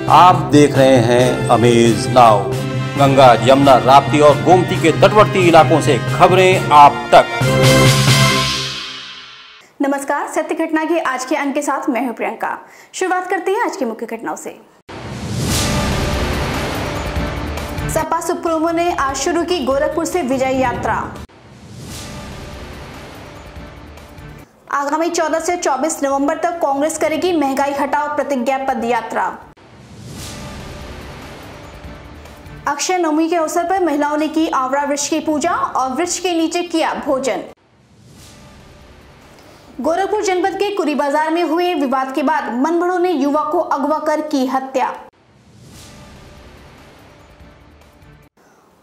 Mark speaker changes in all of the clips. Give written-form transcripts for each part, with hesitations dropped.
Speaker 1: आप देख रहे हैं अमेज नाउ। गंगा, यमुना, राप्ती और गोमती के तटवर्ती इलाकों से खबरें आप तक।
Speaker 2: नमस्कार, सत्य घटना की आज के अंक के साथ मैं हूं प्रियंका। शुरुआत करते हैं आज की मुख्य घटनाओं से। सपा सुप्रीमो ने आज शुरू की गोरखपुर से विजय यात्रा। आगामी 14 से 24 नवंबर तक कांग्रेस करेगी महंगाई हटाओ प्रतिज्ञा पद यात्रा। अक्षय नवमी के अवसर पर महिलाओं ने की आवड़ा वृक्ष की पूजा और वृक्ष के नीचे किया भोजन। गोरखपुर जनपद के कुरी बाजार में हुए विवाद के बाद मनभड़ों ने युवक को अगवा कर की हत्या।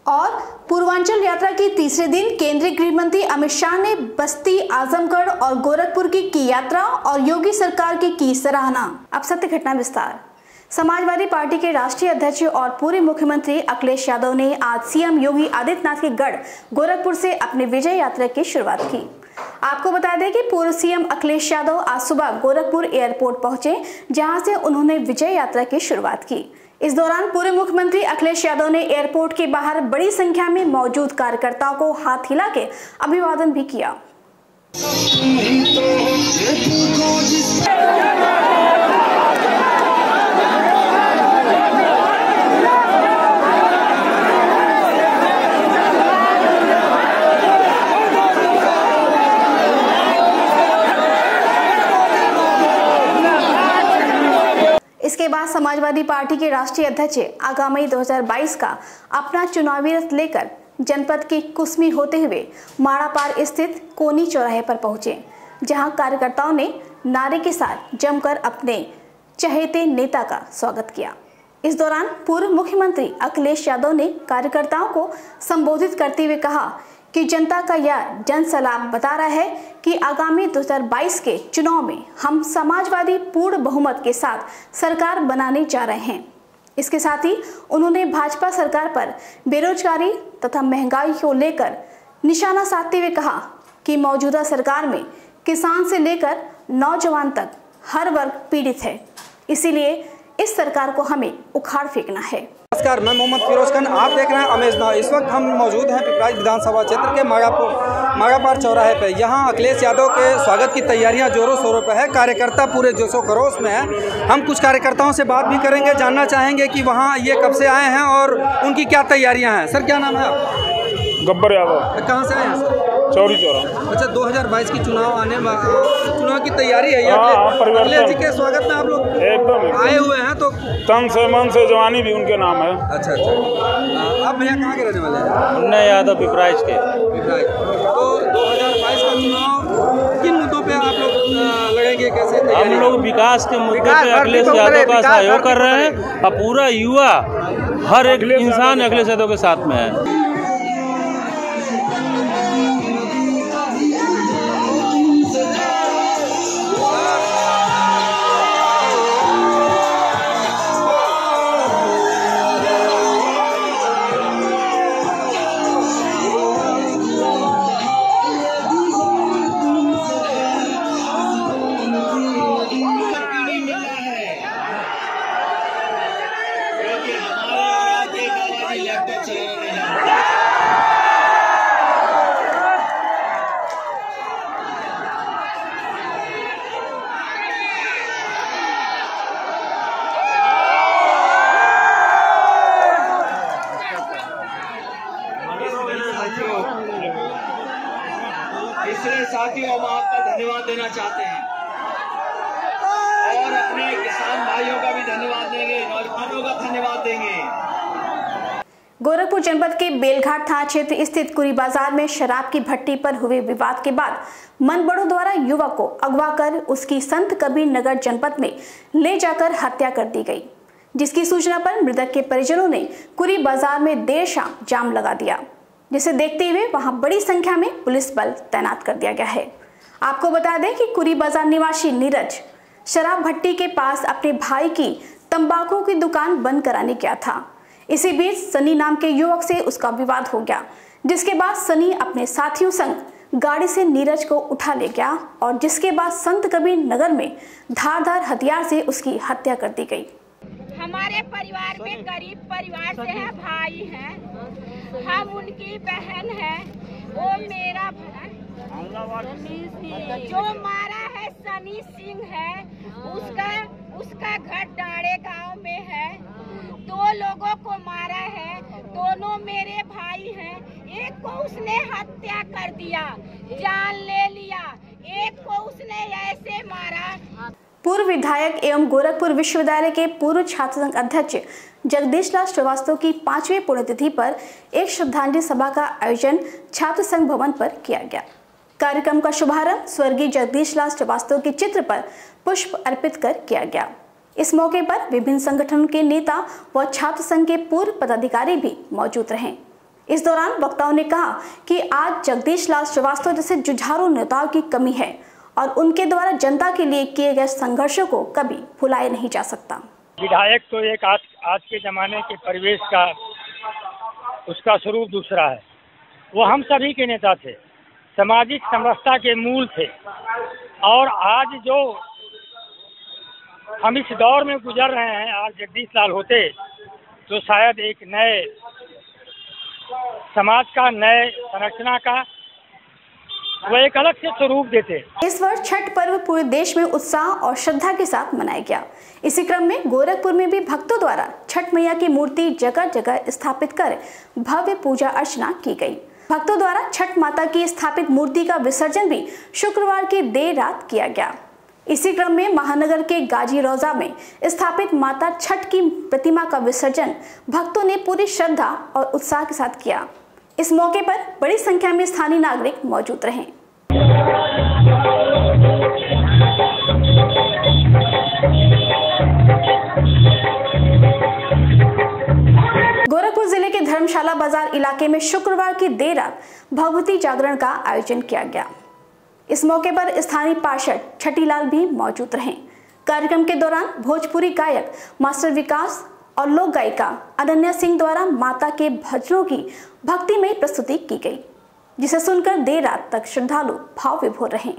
Speaker 2: और पूर्वांचल यात्रा के तीसरे दिन केंद्रीय गृह मंत्री अमित शाह ने बस्ती, आजमगढ़ और गोरखपुर की यात्रा और योगी सरकार की सराहना। अब सत्य घटना विस्तार। समाजवादी पार्टी के राष्ट्रीय अध्यक्ष और पूर्व मुख्यमंत्री अखिलेश यादव ने आज सीएम योगी आदित्यनाथ के गढ़ गोरखपुर से अपने विजय यात्रा की शुरुआत की। आपको बता दें कि पूर्व सीएम अखिलेश यादव आज सुबह गोरखपुर एयरपोर्ट पहुंचे, जहां से उन्होंने विजय यात्रा की शुरुआत की। इस दौरान पूर्व मुख्यमंत्री अखिलेश यादव ने एयरपोर्ट के बाहर बड़ी संख्या में मौजूद कार्यकर्ताओं को हाथ हिला के अभिवादन भी किया। इसके बाद समाजवादी पार्टी के राष्ट्रीय अध्यक्ष आगामी 2022 का अपना चुनावी रथ लेकर जनपद की कुसमी होते हुए माड़ापार स्थित कोनी चौराहे पर पहुंचे, जहां कार्यकर्ताओं ने नारे के साथ जमकर अपने चहेते नेता का स्वागत किया। इस दौरान पूर्व मुख्यमंत्री अखिलेश यादव ने कार्यकर्ताओं को संबोधित करते हुए कहा कि जनता का यह जनसलाप बता रहा है कि आगामी 2022 के चुनाव में हम समाजवादी पूर्ण बहुमत के साथ सरकार बनाने जा रहे हैं। इसके साथ ही उन्होंने भाजपा सरकार पर बेरोजगारी तथा महंगाई को लेकर निशाना साधते हुए कहा कि मौजूदा सरकार में किसान से लेकर नौजवान तक हर वर्ग पीड़ित है, इसीलिए इस सरकार को हमें उखाड़ फेंकना है।
Speaker 3: नमस्कार, मैं मोहम्मद फिरोज खान, आप देख रहे हैं अमेज नाउ। इस वक्त हम मौजूद हैं पिपराइच विधानसभा क्षेत्र के माड़ापार चौराहे पे। यहाँ अखिलेश यादव के स्वागत की तैयारियां जोरों शोरों पे है। कार्यकर्ता पूरे जोशो खरोश में है। हम कुछ कार्यकर्ताओं से बात भी करेंगे, जानना चाहेंगे कि वहाँ ये कब से आए हैं और उनकी क्या तैयारियाँ हैं। सर, क्या नाम है आप?
Speaker 4: गब्बर यादव।
Speaker 3: कहाँ से आए हैं सर?
Speaker 4: चौरी चौरा।
Speaker 3: अच्छा, 2022 की चुनाव की तैयारी है। अखिलेश जी के स्वागत में आप लोग
Speaker 4: एकदम
Speaker 3: आए हुए हैं, तो
Speaker 4: तन से मन से जवानी भी उनके नाम है।
Speaker 3: अच्छा। आप भैया कहाँ के रहने वाले हैं?
Speaker 5: मुन्ना यादव, पिपराइच के।
Speaker 3: तो 2022 का चुनाव किन मुद्दों पे आप लोग लड़ेंगे, कैसे तैयारी?
Speaker 5: हम लोग विकास के मुद्दे पे अखिलेश यादव का सहयोग कर रहे हैं और पूरा युवा हर एक इंसान अखिलेश यादव के साथ में है।
Speaker 6: इसलिए साथियों, हम आपका धन्यवाद देना चाहते हैं और अपने किसान भाइयों का भी धन्यवाद देंगे, नौजवानों का धन्यवाद देंगे।
Speaker 2: गोरखपुर जनपद के बेलघाट थाना क्षेत्र स्थित कुरी बाजार में शराब की भट्टी पर हुए विवाद के बाद मनबड़ों द्वारा युवक को अगवा कर उसकी संत कबीर नगर जनपद में ले जाकर हत्या कर दी गई, जिसकी सूचना पर मृतक के परिजनों ने कुरी बाजार में देर शाम जाम लगा दिया, जिसे देखते हुए वहां बड़ी संख्या में पुलिस बल तैनात कर दिया गया है। आपको बता दें कि कुरी बाजार निवासी नीरज शराब भट्टी के पास अपने भाई की तंबाकू की दुकान बंद कराने गया था। इसी बीच सनी नाम के युवक से उसका विवाद हो गया, जिसके बाद सनी अपने साथियों संग गाड़ी से नीरज को उठा ले गया और जिसके बाद संत कबीर नगर में धारदार हथियार से उसकी हत्या कर दी गई।
Speaker 7: हमारे परिवार में गरीब परिवार से है, भाई हैं, हम उनकी बहन है। वो मेरा जो मारा है सनी सिंह है, उसका घर डाड़े गांव में है। 2 लोगों को मारा है, दोनों मेरे भाई हैं। एक को उसने हत्या कर दिया, जान ले लिया, एक को उसने ऐसे मारा।
Speaker 2: पूर्व विधायक एवं गोरखपुर विश्वविद्यालय के पूर्व छात्र संघ अध्यक्ष जगदीश लाल श्रीवास्तव की 5वीं पुण्यतिथि पर एक श्रद्धांजलि सभा का आयोजन छात्र संघ भवन पर किया गया। कार्यक्रम का शुभारंभ स्वर्गीय जगदीश लाल श्रीवास्तव के चित्र पर पुष्प अर्पित कर किया गया। इस मौके पर विभिन्न संगठनों के नेता व छात्र संघ के पूर्व पदाधिकारी भी मौजूद रहे। इस दौरान वक्ताओं ने कहा कि आज जगदीश लाल श्रीवास्तव जैसे जुझारू नेताओं की कमी है और उनके द्वारा जनता के लिए किए गए संघर्षों को कभी भुलाया नहीं जा सकता।
Speaker 8: विधायक तो एक आज के जमाने के परिवेश का उसका स्वरूप दूसरा है। वो हम सभी के नेता थे, सामाजिक समरसता के मूल थे। और आज जो हम इस दौर में गुजर रहे हैं, आज जगदीश लाल होते तो शायद एक नए समाज का, नए संरचना का वो एक अलग से स्वरूप देते।
Speaker 2: इस वर्ष छठ पर्व पूरे देश में उत्साह और श्रद्धा के साथ मनाया गया। इसी क्रम में गोरखपुर में भी भक्तों द्वारा छठ मैया की मूर्ति जगह जगह स्थापित कर भव्य पूजा अर्चना की गई। भक्तों द्वारा छठ माता की स्थापित मूर्ति का विसर्जन भी शुक्रवार की देर रात किया गया। इसी क्रम में महानगर के गाजी रोजा में स्थापित माता छठ की प्रतिमा का विसर्जन भक्तों ने पूरी श्रद्धा और उत्साह के साथ किया। इस मौके पर बड़ी संख्या में स्थानीय नागरिक मौजूद रहे। गोरखपुर जिले के धर्मशाला बाजार इलाके में शुक्रवार की देर रात भगवती जागरण का आयोजन किया गया। इस मौके पर स्थानीय पार्षद छठीलाल भी मौजूद रहे। कार्यक्रम के दौरान भोजपुरी गायक मास्टर विकास और लोक गायिका अनन्या सिंह द्वारा माता के भजनों की भक्तिमय प्रस्तुति की गई, जिसे सुनकर देर रात तक श्रद्धालु भाव विभोर रहे।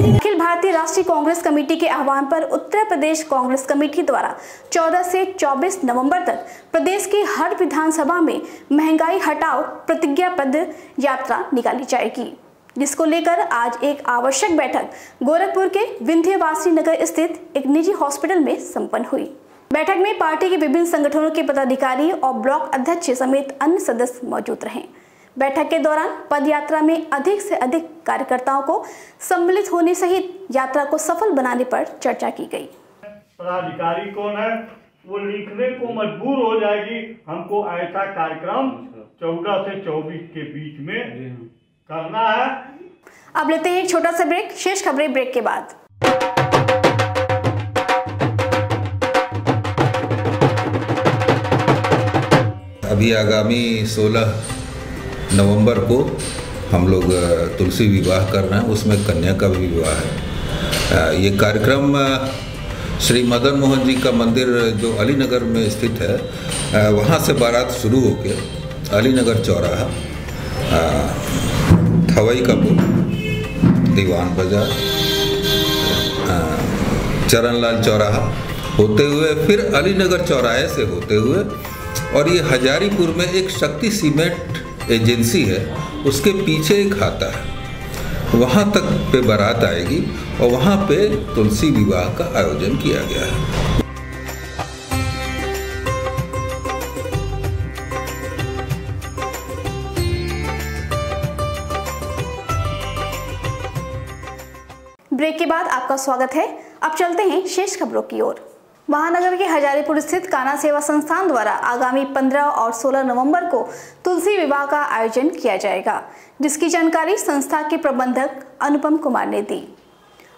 Speaker 2: अखिल भारतीय राष्ट्रीय कांग्रेस कमेटी के आह्वान पर उत्तर प्रदेश कांग्रेस कमेटी द्वारा 14 से 24 नवंबर तक प्रदेश की हर विधानसभा में महंगाई हटाओ प्रतिज्ञा पत्र यात्रा निकाली जाएगी, जिसको लेकर आज एक आवश्यक बैठक गोरखपुर के विंध्यवासिनी नगर स्थित एक निजी हॉस्पिटल में संपन्न हुई। बैठक में पार्टी के विभिन्न संगठनों के पदाधिकारी और ब्लॉक अध्यक्ष समेत अन्य सदस्य मौजूद रहे। बैठक के दौरान पद यात्रा में अधिक से अधिक कार्यकर्ताओं को सम्मिलित होने सहित यात्रा को सफल बनाने पर चर्चा की गई।
Speaker 9: पदाधिकारी कौन है वो लिखने को मजबूर हो जाएगी। हमको ऐसा कार्यक्रम 14 से 24 के बीच में करना है।
Speaker 2: अब लेते हैं एक छोटा सा ब्रेक। शेष खबरें ब्रेक के बाद।
Speaker 10: अभी आगामी 16 नवंबर को हम लोग तुलसी विवाह कर रहे हैं, उसमें कन्या का भी विवाह है। ये कार्यक्रम श्री मदन मोहन जी का मंदिर जो अलीनगर में स्थित है, वहाँ से बारात शुरू होकर अलीनगर चौराहा, थवई का पुल, दीवान बाजार, चरणलाल चौराहा होते हुए फिर अलीनगर चौराहे से होते हुए और ये हजारीपुर में एक शक्ति सीमेंट एजेंसी है, उसके पीछे एक खाता है, वहाँ तक पे बारात आएगी और वहाँ पे तुलसी विवाह का आयोजन किया गया है।
Speaker 2: ब्रेक के बाद आपका स्वागत है। अब चलते हैं शेष खबरों की ओर। महानगर के हजारीपुर स्थित कान्हा सेवा संस्थान द्वारा आगामी 15 और 16 नवंबर को तुलसी विवाह का आयोजन किया जाएगा, जिसकी जानकारी संस्था के प्रबंधक अनुपम कुमार ने दी।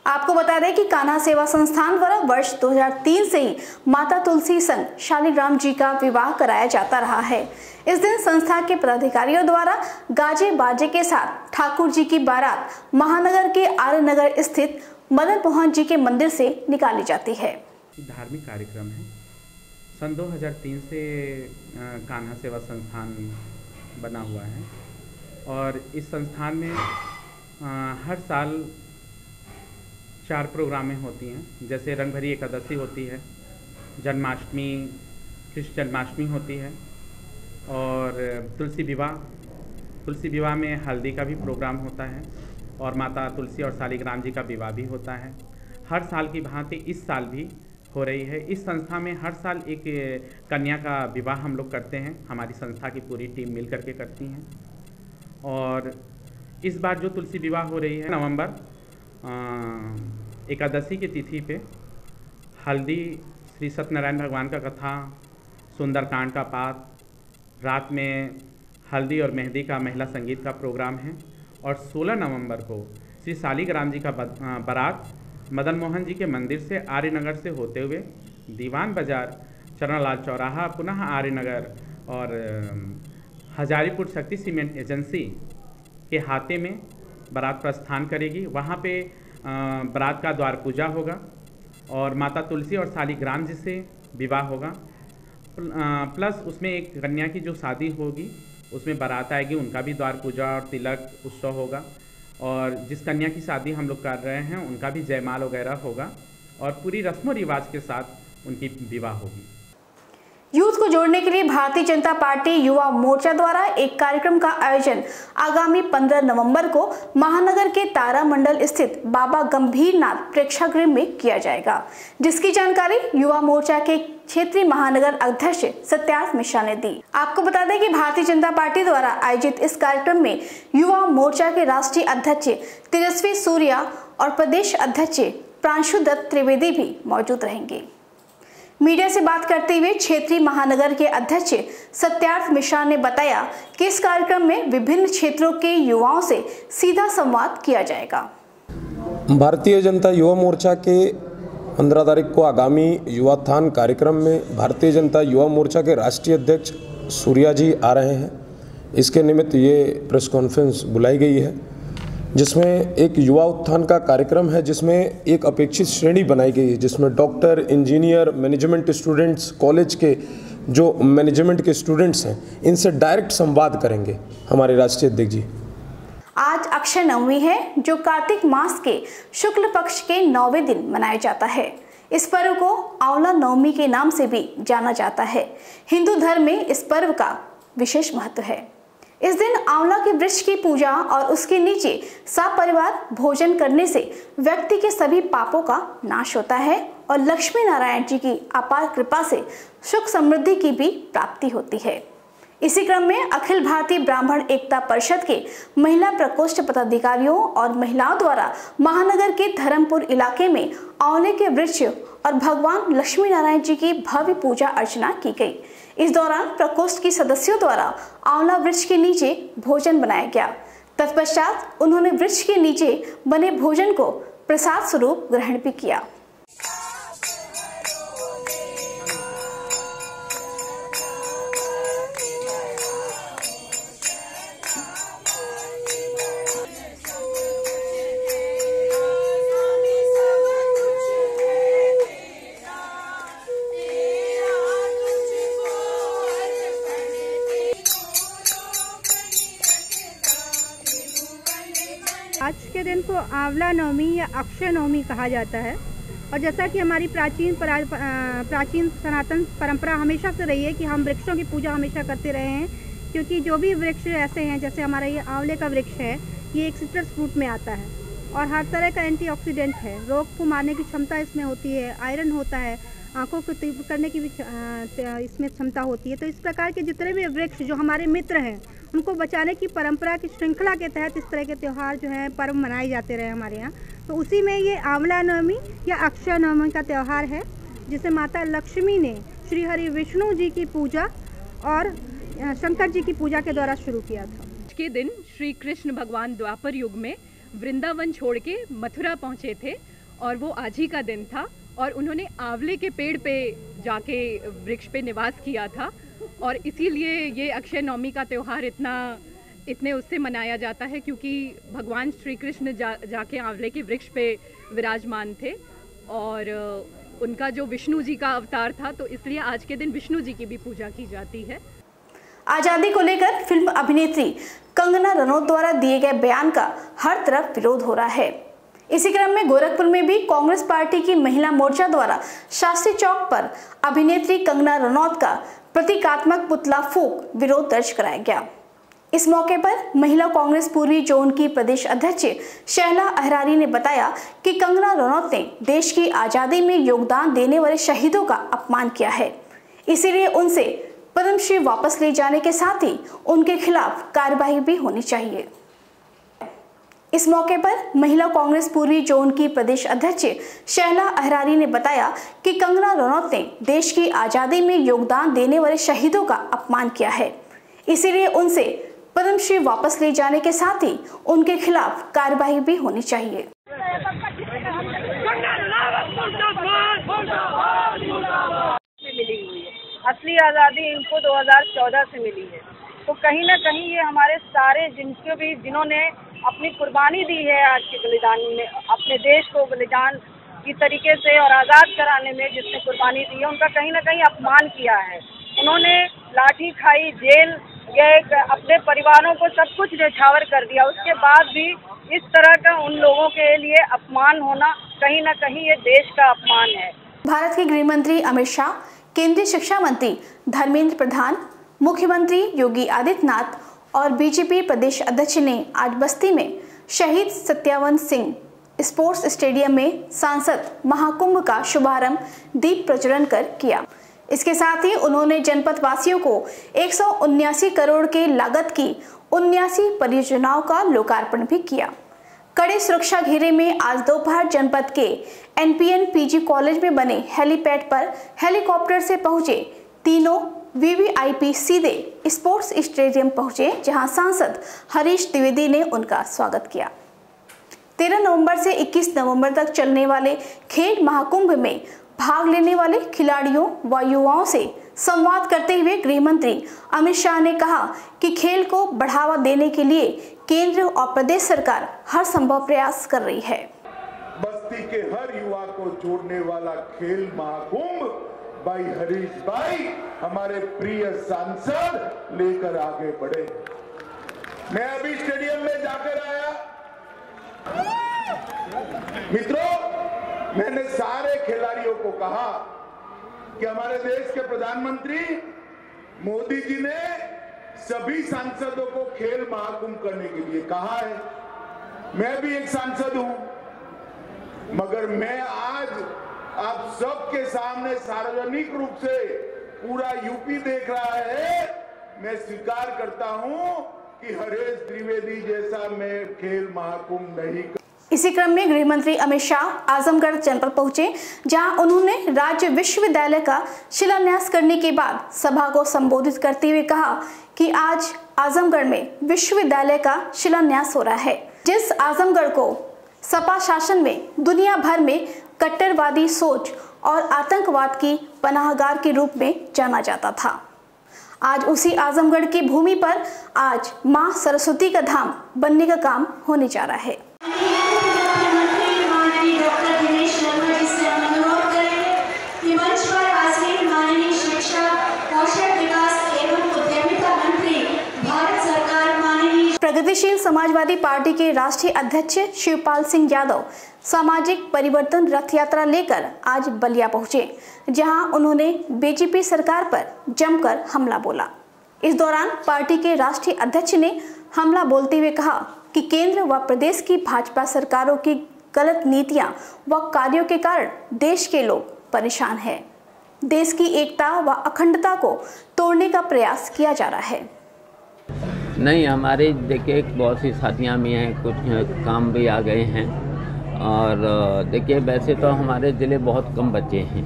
Speaker 2: आपको बता दें कि कान्हा सेवा संस्थान द्वारा वर्ष 2003 से ही माता तुलसी संग शालिग्राम जी का विवाह कराया जाता रहा है। इस दिन संस्था के पदाधिकारियों द्वारा गाजे बाजे के साथ ठाकुर जी की बारात महानगर के आर्य नगर स्थित मदन मोहन जी के मंदिर से निकाली जाती है।
Speaker 11: धार्मिक कार्यक्रम है। सन 2003 से कान्हा सेवा संस्थान बना हुआ है और इस संस्थान में हर साल 4 प्रोग्रामें होती हैं। जैसे रंगभरी एकादशी होती है, जन्माष्टमी, कृष्ण जन्माष्टमी होती है और तुलसी विवाह में हल्दी का भी प्रोग्राम होता है और माता तुलसी और शालिग्राम जी का विवाह भी होता है। हर साल की भांति इस साल भी हो रही है। इस संस्था में हर साल एक कन्या का विवाह हम लोग करते हैं, हमारी संस्था की पूरी टीम मिल करके करती हैं। और इस बार जो तुलसी विवाह हो रही है नवंबर एकादशी की तिथि पे हल्दी, श्री सत्यनारायण भगवान का कथा, सुंदरकांड का पाठ, रात में हल्दी और मेहंदी का महिला संगीत का प्रोग्राम है और 16 नवंबर को श्री शालिग्राम जी का बारात मदन मोहन जी के मंदिर से आर्यनगर से होते हुए दीवान बाजार, चरणलाल चौराहा, पुनः आर्यनगर और हजारीपुर शक्ति सीमेंट एजेंसी के हाथे में बारात प्रस्थान करेगी। वहाँ पे बारात का द्वार पूजा होगा और माता तुलसी और शालिग्राम जी से विवाह होगा। प्लस उसमें एक कन्या की जो शादी होगी उसमें बारात आएगी, उनका भी द्वार पूजा और तिलक उत्सव होगा और जिस कन्या की शादी हम लोग कर रहे हैं उनका भी जयमाल वगैरह होगा और पूरी रस्मों रिवाज के साथ उनकी विवाह होगी।
Speaker 2: यूथ को जोड़ने के लिए भारतीय जनता पार्टी युवा मोर्चा द्वारा एक कार्यक्रम का आयोजन आगामी 15 नवंबर को महानगर के तारामंडल स्थित बाबा गंभीरनाथ प्रेक्षागृह में किया जाएगा, जिसकी जानकारी युवा मोर्चा के क्षेत्रीय महानगर अध्यक्ष सत्यार्थ मिश्रा ने दी। आपको बता दें कि भारतीय जनता पार्टी द्वारा आयोजित इस कार्यक्रम में युवा मोर्चा के राष्ट्रीय अध्यक्ष तेजस्वी सूर्या और प्रदेश अध्यक्ष प्रांशु दत्त त्रिवेदी भी मौजूद रहेंगे। मीडिया से बात करते हुए क्षेत्रीय महानगर के अध्यक्ष सत्यार्थ मिश्रा ने बताया कि इस कार्यक्रम में विभिन्न क्षेत्रों के युवाओं से सीधा संवाद किया जाएगा।
Speaker 12: भारतीय जनता युवा मोर्चा के 15 तारीख को आगामी युवात्थान कार्यक्रम में भारतीय जनता युवा मोर्चा के राष्ट्रीय अध्यक्ष सूर्या जी आ रहे हैं। इसके निमित्त ये प्रेस कॉन्फ्रेंस बुलाई गई है, जिसमें एक युवा उत्थान का कार्यक्रम है, जिसमें एक अपेक्षित श्रेणी बनाई गई है, जिसमें doctor, engineer, management students, college के जो मैनेजमेंट के स्टूडेंट्स हैं, इनसे डायरेक्ट संवाद करेंगे हमारे राष्ट्रीय अध्यक्ष जी।
Speaker 2: आज अक्षय नवमी है, जो कार्तिक मास के शुक्ल पक्ष के 9वें दिन मनाया जाता है। इस पर्व को आंवला नवमी के नाम से भी जाना जाता है। हिंदू धर्म में इस पर्व का विशेष महत्व है। इस दिन आंवला के वृक्ष की पूजा और उसके नीचे सपरिवार भोजन करने से व्यक्ति के सभी पापों का नाश होता है और लक्ष्मी नारायण जी की अपार कृपा से सुख समृद्धि की भी प्राप्ति होती है। इसी क्रम में अखिल भारतीय ब्राह्मण एकता परिषद के महिला प्रकोष्ठ पदाधिकारियों और महिलाओं द्वारा महानगर के धर्मपुर इलाके में आंवले के वृक्ष और भगवान लक्ष्मी नारायण जी की भव्य पूजा अर्चना की गई। इस दौरान प्रकोष्ठ की सदस्यों द्वारा आंवला वृक्ष के नीचे भोजन बनाया गया। तत्पश्चात उन्होंने वृक्ष के नीचे बने भोजन को प्रसाद स्वरूप ग्रहण भी किया।
Speaker 13: आज के दिन को आंवला नवमी या अक्षय नवमी कहा जाता है और जैसा कि हमारी प्राचीन सनातन परंपरा हमेशा से रही है कि हम वृक्षों की पूजा हमेशा करते रहे हैं, क्योंकि जो भी वृक्ष ऐसे हैं, जैसे हमारा ये आंवले का वृक्ष है, ये एक सिट्रस फ्रूट में आता है और हर तरह का एंटीऑक्सीडेंट है। रोग को मारने की क्षमता इसमें होती है, आयरन होता है, आंखों को तीव्र करने की भी इसमें क्षमता होती है। तो इस प्रकार के जितने भी वृक्ष जो हमारे मित्र हैं, उनको बचाने की परंपरा की श्रृंखला के तहत इस तरह के त्यौहार जो है पर्व मनाए जाते रहे हमारे यहाँ। तो उसी में ये आंवला नवमी या अक्षय नवमी का त्यौहार है, जिसे माता लक्ष्मी ने श्री हरि विष्णु जी की पूजा और शंकर जी की पूजा के द्वारा शुरू किया था।
Speaker 14: आज के दिन श्री कृष्ण भगवान द्वापर युग में वृंदावन छोड़ के मथुरा पहुँचे थे और वो आज ही का दिन था और उन्होंने आंवले के पेड़ पे जाके वृक्ष पे निवास किया था और इसीलिए ये अक्षय नवमी का त्यौहार इतने उससे मनाया जाता है, क्योंकि भगवान श्री कृष्ण जाके आंवले के वृक्ष पे विराजमान थे और उनका जो विष्णु जी का अवतार था, तो इसलिए आज के दिन विष्णु जी की भी पूजा की जाती है।
Speaker 2: आज़ादी को लेकर फिल्म अभिनेत्री कंगना रनौत द्वारा दिए गए बयान का हर तरफ विरोध हो रहा है। इसी क्रम में गोरखपुर में भी कांग्रेस पार्टी की महिला मोर्चा द्वारा शास्त्री चौक पर अभिनेत्री कंगना रनौत का प्रतीकात्मक पुतला फूंक विरोध दर्ज कराया गया। इस मौके पर महिला कांग्रेस पूर्वी जोन की प्रदेश अध्यक्ष शैला अहरारी ने बताया कि कंगना रनौत ने देश की आज़ादी में योगदान देने वाले शहीदों का अपमान किया है, इसीलिए उनसे पद्मश्री वापस ले जाने के साथ ही उनके खिलाफ कार्रवाई भी होनी चाहिए। इस मौके पर महिला कांग्रेस पूर्वी जोन की प्रदेश अध्यक्ष शैला अहरारी ने बताया कि कंगना रनौत ने देश की आज़ादी में योगदान देने वाले शहीदों का अपमान किया है, इसीलिए उनसे पद्मश्री वापस ले जाने के साथ ही उनके खिलाफ कार्रवाई भी होनी चाहिए।
Speaker 15: मिली हुई है, असली आज़ादी इनको 2014 से मिली है, तो कहीं ना कहीं ये हमारे सारे जिन्होंने अपनी कुर्बानी दी है आज के बलिदान में, अपने देश को बलिदान की तरीके से और आज़ाद कराने में जिसने कुर्बानी दी है, उनका कहीं ना कहीं अपमान किया है। उन्होंने लाठी खाई, जेल गए, अपने परिवारों को सब कुछ न्यौछावर कर दिया, उसके बाद भी इस तरह का उन लोगों के लिए अपमान होना कहीं ना कहीं ये देश का अपमान है।
Speaker 2: भारत के गृह मंत्री अमित शाह, केंद्रीय शिक्षा मंत्री धर्मेंद्र प्रधान, मुख्यमंत्री योगी आदित्यनाथ और बीजेपी प्रदेश अध्यक्ष ने आज बस्ती में शहीद सत्यावन सिंह स्पोर्ट्स स्टेडियम में सांसद महाकुंभ का शुभारंभ दीप प्रज्वलन कर किया। इसके साथ ही उन्होंने जनपद वासियों को 179 करोड़ के लागत की 79 परियोजनाओं का लोकार्पण भी किया। कड़े सुरक्षा घेरे में आज दोपहर जनपद के एनपीएन पीजी कॉलेज में बने हेलीपैड पर हेलीकॉप्टर से पहुंचे तीनों वीवीआईपी सीधे स्पोर्ट्स स्टेडियम पहुंचे, जहां सांसद हरीश द्विवेदी ने उनका स्वागत किया। 13 नवंबर से 21 नवंबर तक चलने वाले खेल महाकुंभ में भाग लेने वाले खिलाड़ियों व युवाओं से संवाद करते हुए गृह मंत्री अमित शाह ने कहा कि खेल को बढ़ावा देने के लिए केंद्र और प्रदेश सरकार हर संभव प्रयास कर रही है।
Speaker 16: बस्ती के हर युवा को जोड़ने वाला खेल महाकुंभ भाई हरीश भाई हमारे प्रिय सांसद लेकर आगे बढ़े। मैं अभी स्टेडियम में जाकर आया। मित्रों, मैंने सारे खिलाड़ियों को कहा कि हमारे देश के प्रधानमंत्री मोदी जी ने सभी सांसदों को खेल महाकुंभ करने के लिए कहा है। मैं भी एक सांसद हूं, मगर मैं आज आप सबके सामने सार्वजनिक रूप से पूरा यूपी देख रहा है, मैं स्वीकार करता हूं कि हरीश द्विवेदी जैसा मैं खेल महाकुंभ नहीं।
Speaker 2: इसी क्रम में गृह मंत्री अमित शाह आजमगढ़ जनपद पहुंचे, जहां उन्होंने राज्य विश्वविद्यालय का शिलान्यास करने के बाद सभा को संबोधित करते हुए कहा कि आज आजमगढ़ में विश्वविद्यालय का शिलान्यास हो रहा है, जिस आजमगढ़ को सपा शासन में दुनिया भर में कट्टरवादी सोच और आतंकवाद की पनाहगार के रूप में जाना जाता था। आज उसी आजमगढ़ की भूमि पर आज मां सरस्वती का धाम बनने का काम होने जा रहा है। प्रगतिशील समाजवादी पार्टी के राष्ट्रीय अध्यक्ष शिवपाल सिंह यादव सामाजिक परिवर्तन रथ यात्रा लेकर आज बलिया पहुंचे, जहां उन्होंने बीजेपी सरकार पर जमकर हमला बोला। इस दौरान पार्टी के राष्ट्रीय अध्यक्ष ने हमला बोलते हुए कहा कि केंद्र व प्रदेश की भाजपा सरकारों की गलत नीतियां व कार्यों के कारण देश के लोग परेशान हैं। देश की एकता व अखंडता को तोड़ने का प्रयास किया जा रहा है।
Speaker 17: नहीं, हमारे देखिए बहुत सी शादियाँ भी हैं, कुछ काम भी आ गए हैं, और देखिए वैसे तो हमारे ज़िले बहुत कम बचे हैं,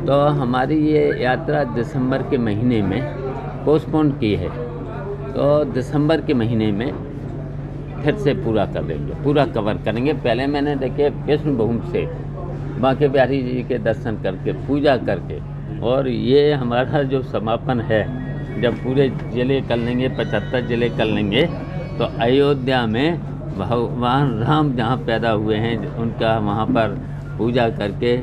Speaker 17: तो हमारी ये यात्रा दिसंबर के महीने में पोस्टपोन की है, तो दिसंबर के महीने में फिर से पूरा कर देंगे, पूरा कवर करेंगे। पहले मैंने देखिए विष्णु भूमि से बांके बिहारी जी के दर्शन करके पूजा करके, और ये हमारा जो समापन है जब पूरे ज़िले कर लेंगे, 75 ज़िले कर लेंगे, तो अयोध्या में भगवान राम जहाँ पैदा हुए हैं उनका वहाँ पर पूजा करके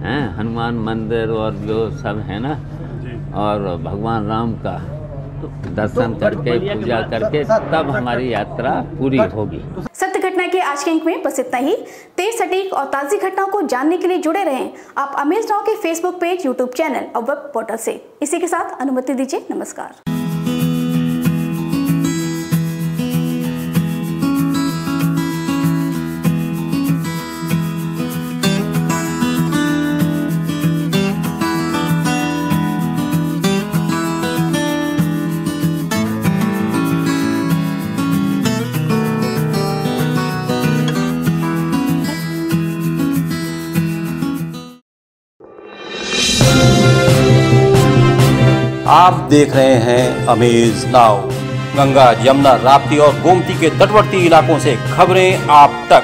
Speaker 17: हैं, हनुमान मंदिर और जो सब है ना, और भगवान राम का दर्शन करके पूजा करके तब हमारी यात्रा पूरी होगी।
Speaker 2: सत्य घटना के आज के अंक में बस इतना ही। तेज, सटीक और ताज़ी घटनाओं को जानने के लिए जुड़े रहें आप अमेज नाउ के फेसबुक पेज, यूट्यूब चैनल और वेब पोर्टल से। इसी के साथ अनुमति दीजिए, नमस्कार।
Speaker 1: आप देख रहे हैं अमेज नाउ। गंगा, यमुना, राप्ती और गोमती के तटवर्ती इलाकों से खबरें आप तक।